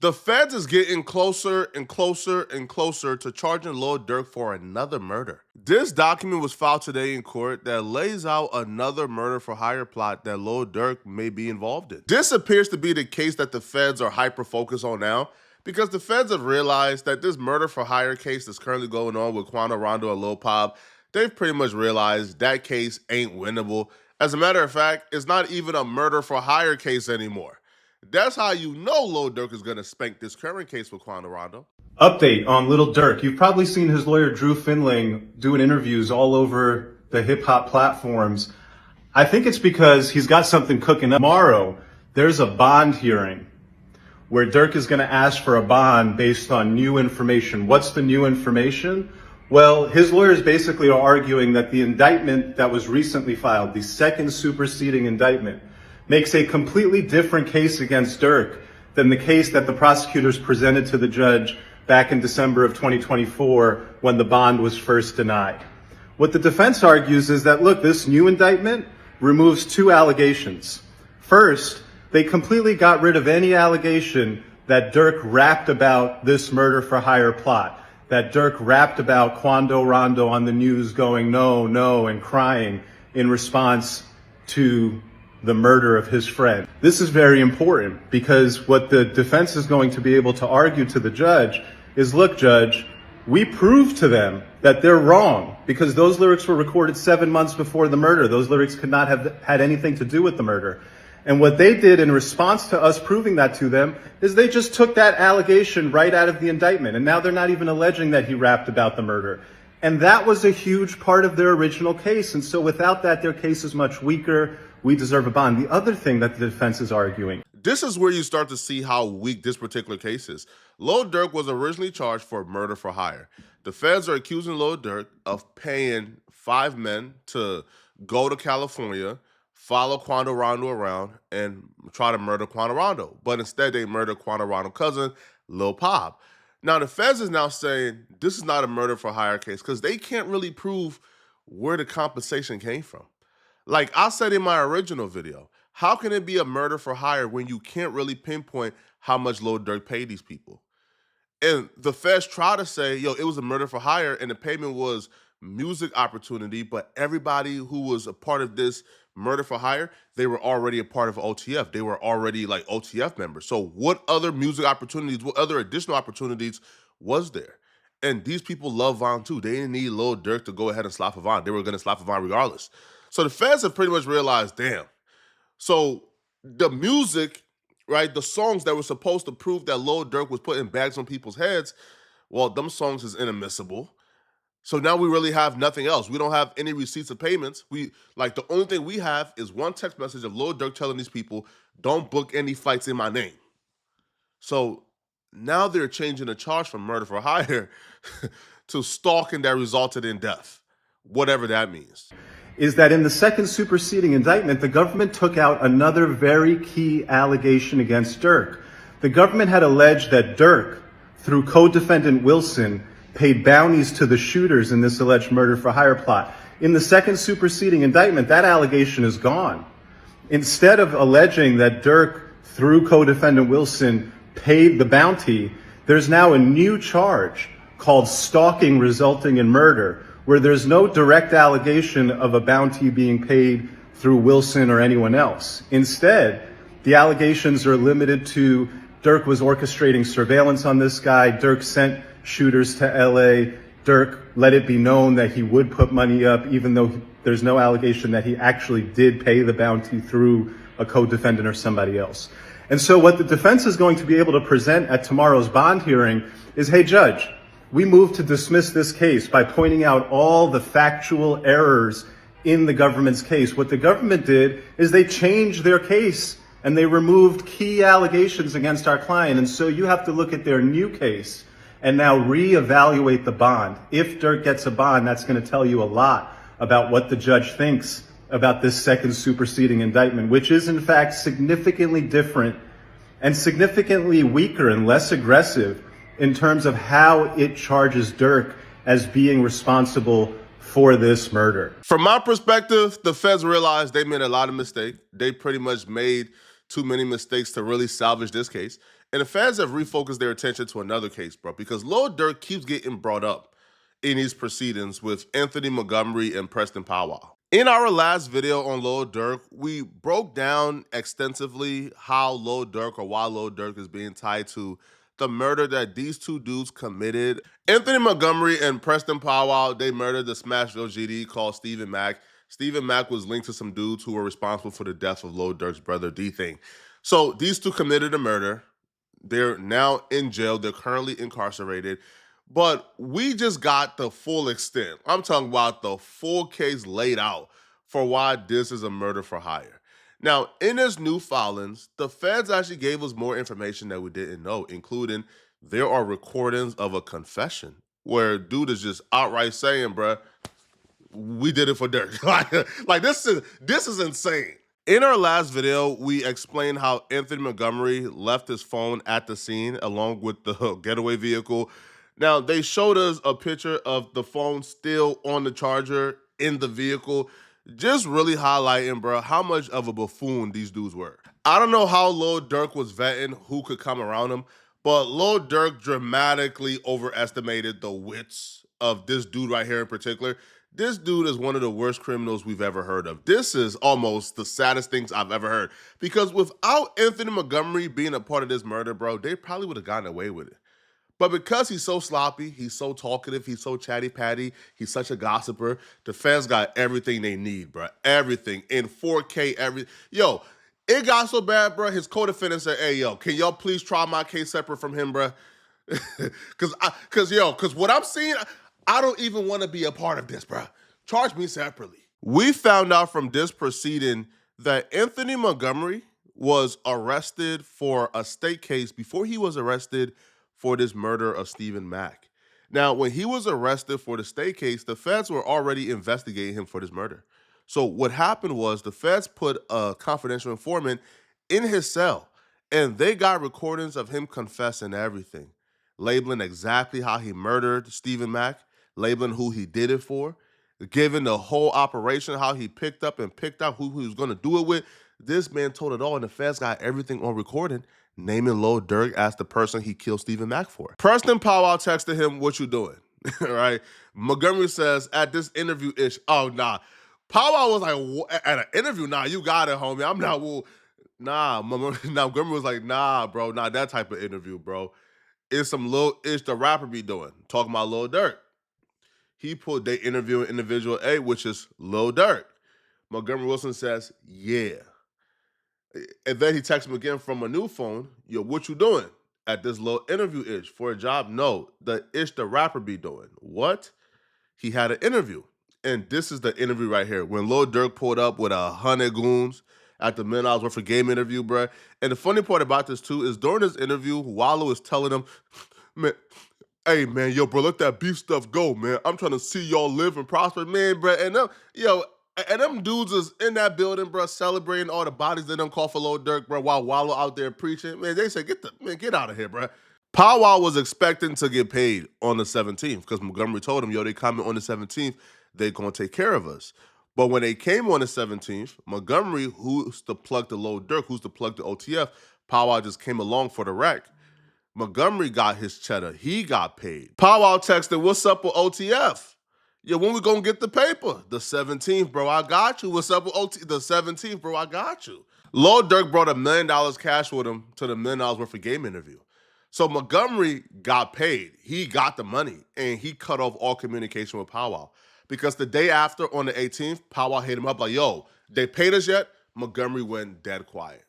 The feds is getting closer and closer and closer to charging Lil Durk for another murder. This document was filed today in court that lays out another murder for hire plot that Lil Durk may be involved in. This appears to be the case that the feds are hyper focused on now because the feds have realized that this murder for hire case that's currently going on with Quando Rondo and Lil Pop, they've pretty much realized that case ain't winnable. As a matter of fact, it's not even a murder for hire case anymore. That's how you know Lil Durk is going to spank this current case with Quando Rondo. Update on Little Durk. You've probably seen his lawyer Drew Finling doing interviews all over the hip hop platforms. I think it's because he's got something cooking up. Tomorrow, there's a bond hearing where Durk is going to ask for a bond based on new information. What's the new information? Well, his lawyers basically are arguing that the indictment that was recently filed, the second superseding indictment, makes a completely different case against Durk than the case that the prosecutors presented to the judge back in December of 2024 when the bond was first denied. What the defense argues is that, look, this new indictment removes two allegations. First, they completely got rid of any allegation that Durk rapped about this murder for hire plot, that Durk rapped about Quando Rondo on the news going, no, no, and crying in response to the murder of his friend. This is very important because what the defense is going to be able to argue to the judge is, look, judge, we proved to them that they're wrong because those lyrics were recorded 7 months before the murder. Those lyrics could not have had anything to do with the murder. And what they did in response to us proving that to them is they just took that allegation right out of the indictment. And now they're not even alleging that he rapped about the murder. And that was a huge part of their original case. And so without that, their case is much weaker. We deserve a bond. The other thing that the defense is arguing. This is where you start to see how weak this particular case is. Lil Durk was originally charged for murder for hire. The feds are accusing Lil Durk of paying 5 men to go to California, follow Quando Rondo around, and try to murder Quando Rondo. But instead, they murdered Quando Rondo's cousin, Lil Pop. Now, the feds is now saying this is not a murder for hire case because they can't really prove where the compensation came from. Like I said in my original video, how can it be a murder for hire when you can't really pinpoint how much Lil Durk paid these people? And the feds try to say, yo, it was a murder for hire and the payment was music opportunity, but everybody who was a part of this murder for hire, they were already a part of OTF. They were already like OTF members. So what other music opportunities, what other additional opportunities was there? And these people love Von too. They didn't need Lil Durk to go ahead and slap Von. They were going to slap Von regardless. So the feds have pretty much realized, damn. So the music, right, the songs that were supposed to prove that Lil Durk was putting bags on people's heads, well, them songs is inadmissible. So now we really have nothing else. We don't have any receipts of payments. The only thing we have is one text message of Lil Durk telling these people, don't book any flights in my name. So now they're changing the charge from murder for hire to stalking that resulted in death, whatever that means. Is that in the second superseding indictment, the government took out another very key allegation against Durk. The government had alleged that Durk, through co-defendant Wilson, paid bounties to the shooters in this alleged murder for hire plot. In the second superseding indictment, that allegation is gone. Instead of alleging that Durk, through co-defendant Wilson, paid the bounty, there's now a new charge called stalking resulting in murder, where there's no direct allegation of a bounty being paid through Wilson or anyone else. Instead, the allegations are limited to Durk was orchestrating surveillance on this guy, Durk sent shooters to LA, Durk let it be known that he would put money up, even though there's no allegation that he actually did pay the bounty through a co-defendant or somebody else. And so what the defense is going to be able to present at tomorrow's bond hearing is, hey, judge, we moved to dismiss this case by pointing out all the factual errors in the government's case. What the government did is they changed their case and they removed key allegations against our client. And so you have to look at their new case and now reevaluate the bond. If Durk gets a bond, that's going to tell you a lot about what the judge thinks about this second superseding indictment, which is in fact significantly different and significantly weaker and less aggressive in terms of how it charges Durk as being responsible for this murder. From my perspective, the feds realized they made a lot of mistakes. They pretty much made too many mistakes to really salvage this case. And the fans have refocused their attention to another case, bro, because Lil Durk keeps getting brought up in these proceedings with Anthony Montgomery and Preston Powell. In our last video on Lil Durk, we broke down extensively how Lil Durk or why Lil Durk is being tied to the murder that these two dudes committed. Anthony Montgomery and Preston Powell, they murdered the Smashville GD called Stephen Mack. Stephen Mack was linked to some dudes who were responsible for the death of Lil Durk's brother, D-Thing. So these two committed a murder. They're now in jail. They're currently incarcerated. But we just got the full extent. I'm talking about the full case laid out for why this is a murder for hire. Now, in this new filings, the feds actually gave us more information that we didn't know, including there are recordings of a confession where dude is just outright saying, bruh, we did it for Durk. like this is insane. In our last video, we explained how Anthony Montgomery left his phone at the scene along with the getaway vehicle. Now, they showed us a picture of the phone still on the charger in the vehicle, just really highlighting, bro, how much of a buffoon these dudes were. I don't know how Lil Durk was vetting who could come around him, but Lil Durk dramatically overestimated the wits of this dude right here in particular. This dude is one of the worst criminals we've ever heard of. This is almost the saddest things I've ever heard. Because without Anthony Montgomery being a part of this murder, bro, they probably would have gotten away with it. But because he's so sloppy, he's so talkative, he's so chatty-patty, he's such a gossiper, the fans got everything they need, bro. Everything. In 4K, Yo, it got so bad, bro, his co-defendant said, hey, yo, can y'all please try my case separate from him, bro? Because what I'm seeing, I don't even want to be a part of this, bro. Charge me separately. We found out from this proceeding that Anthony Montgomery was arrested for a state case before he was arrested for this murder of Stephen Mack. Now, when he was arrested for the state case, the feds were already investigating him for this murder. So what happened was the feds put a confidential informant in his cell, and they got recordings of him confessing everything, labeling exactly how he murdered Stephen Mack, labeling who he did it for, giving the whole operation, how he picked up and picked out who he was going to do it with. This man told it all, and the feds got everything on recording, naming Lil Durk as the person he killed Stephen Mack for. Preston Powell texted him, what you doing? Right? Montgomery says, at this interview-ish, oh, nah. Powell was like, at an interview, nah, you got it, homie. I'm not, well, nah. Montgomery was like, nah, bro, not that type of interview, bro. It's some Lil Ish the rapper be doing, talking about Lil Durk. He put they interviewing individual A, which is Lil Durk. Montgomery Wilson says, yeah. And then he texts him again from a new phone, yo, what you doing? At this little interview-ish for a job? No, the Ish the rapper be doing. What? He had an interview. And this is the interview right here. When Lil Durk pulled up with 100 goons at the Men I Was Worth for Game interview, bruh. And the funny part about this too is during this interview, Wallow is telling him, man, hey man, yo, bro, let that beef stuff go, man. I'm trying to see y'all live and prosper, man, bro. And them dudes is in that building, bro, celebrating all the bodies they done call for Lil Durk, bro, while Wallow out there preaching. Man, they said, get out of here, bro. Powwow was expecting to get paid on the 17th because Montgomery told him, yo, they coming on the 17th, they gonna take care of us. But when they came on the 17th, Montgomery, who's the plug to Lil Durk, who's the plug to OTF, Powwow just came along for the wreck. Montgomery got his cheddar. He got paid. Powwow texted, what's up with OTF? Yo, when we gonna get the paper? The 17th, bro, I got you. What's up with OT? The 17th, bro, I got you. Lil Durk brought $1 million cash with him to the $1 million worth of game interview. So Montgomery got paid. He got the money, and he cut off all communication with Powwow. Because the day after, on the 18th, Powwow hit him up like, yo, they paid us yet? Montgomery went dead quiet.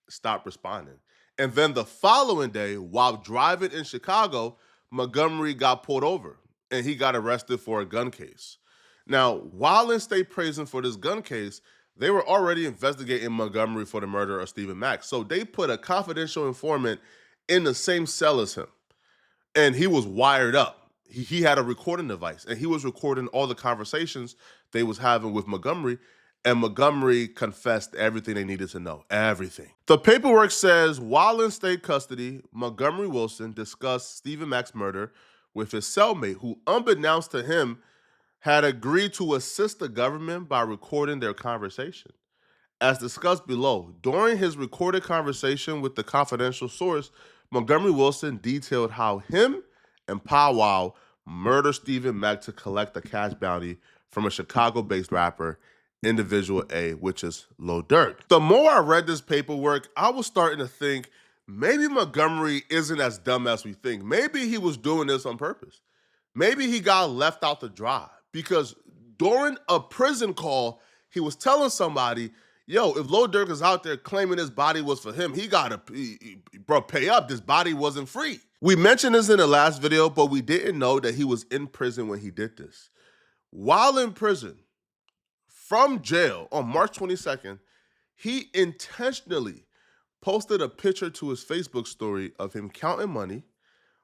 Stopped responding. And then the following day, while driving in Chicago, Montgomery got pulled over and he got arrested for a gun case. Now, while in state prison for this gun case, they were already investigating Montgomery for the murder of Stephen Mack. So they put a confidential informant in the same cell as him. And he was wired up. He had a recording device and he was recording all the conversations they was having with Montgomery. And Montgomery confessed everything they needed to know. Everything. The paperwork says, while in state custody, Montgomery Wilson discussed Stephen Mack's murder with his cellmate, who, unbeknownst to him, had agreed to assist the government by recording their conversation. As discussed below, during his recorded conversation with the confidential source, Montgomery Wilson detailed how him and Powwow murdered Stephen Mack to collect a cash bounty from a Chicago-based rapper, Individual A, which is Lil Durk. The more I read this paperwork, I was starting to think maybe Montgomery isn't as dumb as we think. Maybe he was doing this on purpose. Maybe he got left out to dry because during a prison call, he was telling somebody, yo, if Lil Durk is out there claiming his body was for him, he gotta, bro, pay up. This body wasn't free. We mentioned this in the last video, but we didn't know that he was in prison when he did this. While in prison, from jail on March 22nd, he intentionally posted a picture to his Facebook story of him counting money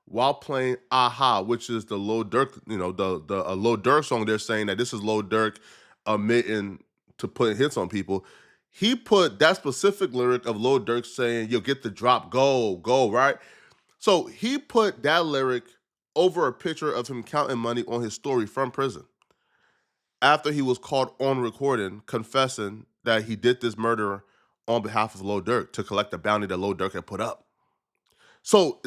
while playing Aha, which is the Lil Durk, the Lil Durk song. They're saying that this is Lil Durk admitting to putting hits on people. He put that specific lyric of Lil Durk saying, "You'll get the drop, go, go," right? So he put that lyric over a picture of him counting money on his story from prison after he was caught on recording confessing that he did this murder on behalf of Lil Durk to collect the bounty that Lil Durk had put up. So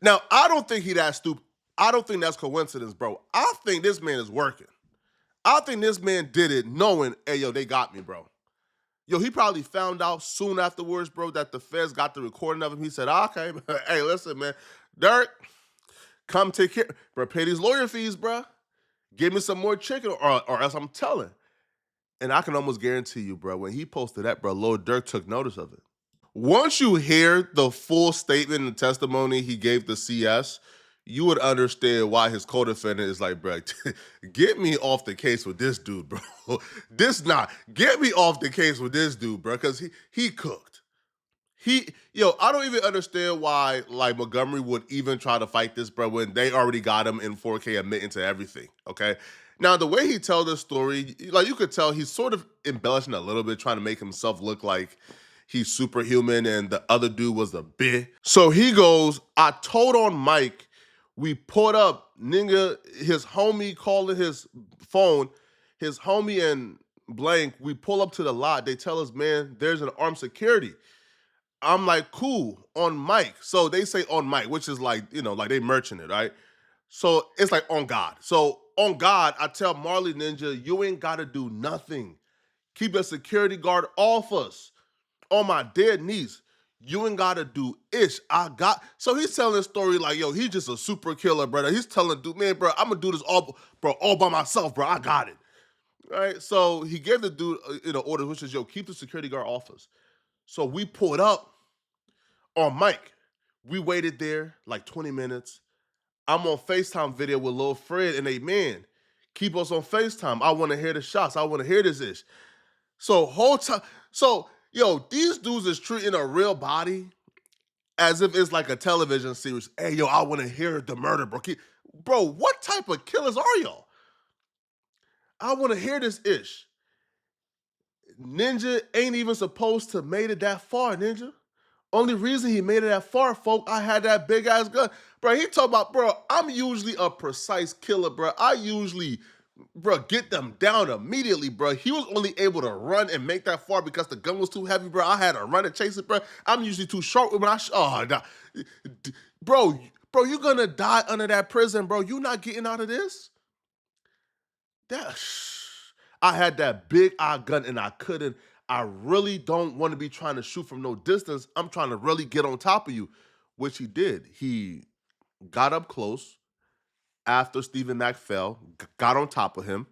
now I don't think he that stupid. I don't think that's coincidence, bro. I think this man is working. I think this man did it knowing, hey, yo, they got me, bro. Yo, he probably found out soon afterwards, bro, that the feds got the recording of him. He said, okay, hey, listen, man, Durk, come take care, bro, pay these lawyer fees, bro. Give me some more chicken or else I'm telling. And I can almost guarantee you, bro, when he posted that, bro, Lil Durk took notice of it. Once you hear the full statement and testimony he gave the CS, you would understand why his co-defendant is like, bro, get me off the case with this dude, bro. Get me off the case with this dude, bro, because he cooked. I don't even understand why like Montgomery would even try to fight this, bro, when they already got him in 4K admitting to everything. Okay. Now the way he tells this story, like you could tell he's sort of embellishing a little bit, trying to make himself look like he's superhuman and the other dude was a bitch. So he goes, I told on Mike, we put up nigga, his homie calling his phone, his homie and blank, we pull up to the lot. They tell us, man, there's an armed security. I'm like, cool, on Mike. So they say on Mike, which is like, like they merchant it, right? So it's like on God. So on God, I tell Marley Ninja, you ain't got to do nothing. Keep a security guard off us. On my dead knees, you ain't got to do ish. So he's telling this story like, yo, he's just a super killer, brother. He's telling dude, man, bro, I'm going to do this all by myself, bro. I got it. Right? So he gave the dude, orders, which is, yo, keep the security guard off us. So we pulled up on Mike. We waited there like 20 minutes. I'm on FaceTime video with Lil Fred and they, man, keep us on FaceTime. I want to hear the shots. I want to hear this ish. So whole time, these dudes is treating a real body as if it's like a television series. Hey, yo, I want to hear the murder, bro. Bro, what type of killers are y'all? I want to hear this ish. Ninja ain't even supposed to made it that far, Ninja. Only reason he made it that far, folk, I had that big ass gun. Bro, he talking about, bro, I'm usually a precise killer, bro. I usually, bro, get them down immediately, bro. He was only able to run and make that far because the gun was too heavy, bro. I had to run and chase it, bro. I'm usually too short when bro, you gonna die under that prison, bro. You not getting out of this? I had that big eye gun and I couldn't. I really don't want to be trying to shoot from no distance. I'm trying to really get on top of you, which he did. He got up close after Stephen Mack fell, got on top of him,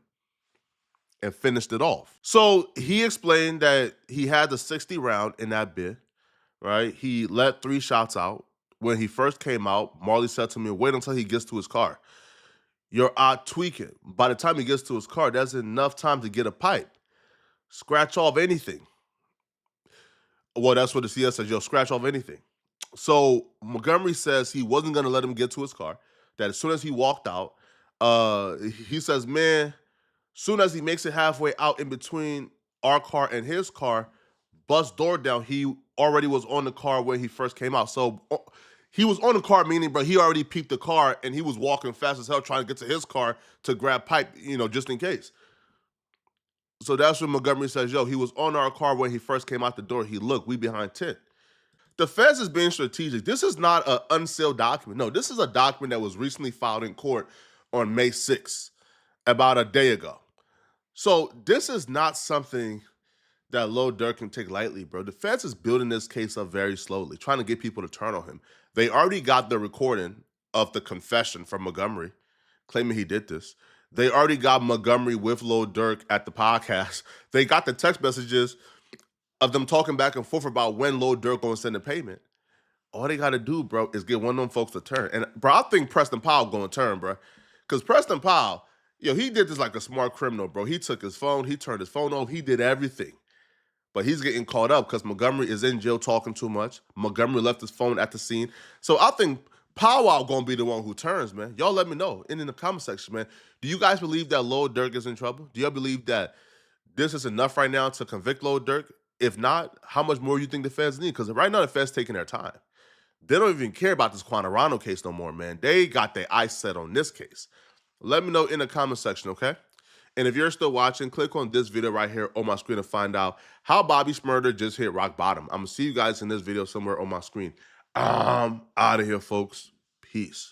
and finished it off. So he explained that he had the 60 round in that bit, right? He let 3 shots out. When he first came out, Marley said to me, wait until he gets to his car. You're out tweaking. By the time he gets to his car, there's enough time to get a pipe. Scratch off anything. Well, that's what the CS says, yo, scratch off anything. So Montgomery says he wasn't going to let him get to his car, that as soon as he walked out, he says, man, soon as he makes it halfway out in between our car and his car, bust door down, he already was on the car when he first came out. So he was on the car, meaning, bro, he already peeped the car and he was walking fast as hell trying to get to his car to grab pipe, just in case. So that's when Montgomery says, yo, he was on our car when he first came out the door. He looked, we behind 10. The feds is being strategic. This is not an unsealed document. No, this is a document that was recently filed in court on May 6th, about a day ago. So this is not something that Lil Durk can take lightly, bro. The feds is building this case up very slowly, trying to get people to turn on him. They already got the recording of the confession from Montgomery, claiming he did this. They already got Montgomery with Lil Durk at the podcast. They got the text messages of them talking back and forth about when Lil Durk gonna send the payment. All they gotta do, bro, is get one of them folks to turn. And bro, I think Preston Powell gonna turn, bro. Because Preston Powell, he did this like a smart criminal, bro. He took his phone, he turned his phone off, he did everything. But he's getting caught up because Montgomery is in jail talking too much. Montgomery left his phone at the scene. So I think Powell gonna be the one who turns, man. Y'all let me know in the comment section, man. Do you guys believe that Lil Durk is in trouble? Do y'all believe that this is enough right now to convict Lil Durk? If not, how much more you think the feds need? Because right now the feds taking their time. They don't even care about this Quantarano case no more, man. They got their eyes set on this case. Let me know in the comment section, okay? And if you're still watching, click on this video right here on my screen to find out how Bobby Shmurda just hit rock bottom. I'm going to see you guys in this video somewhere on my screen. I'm out of here, folks. Peace.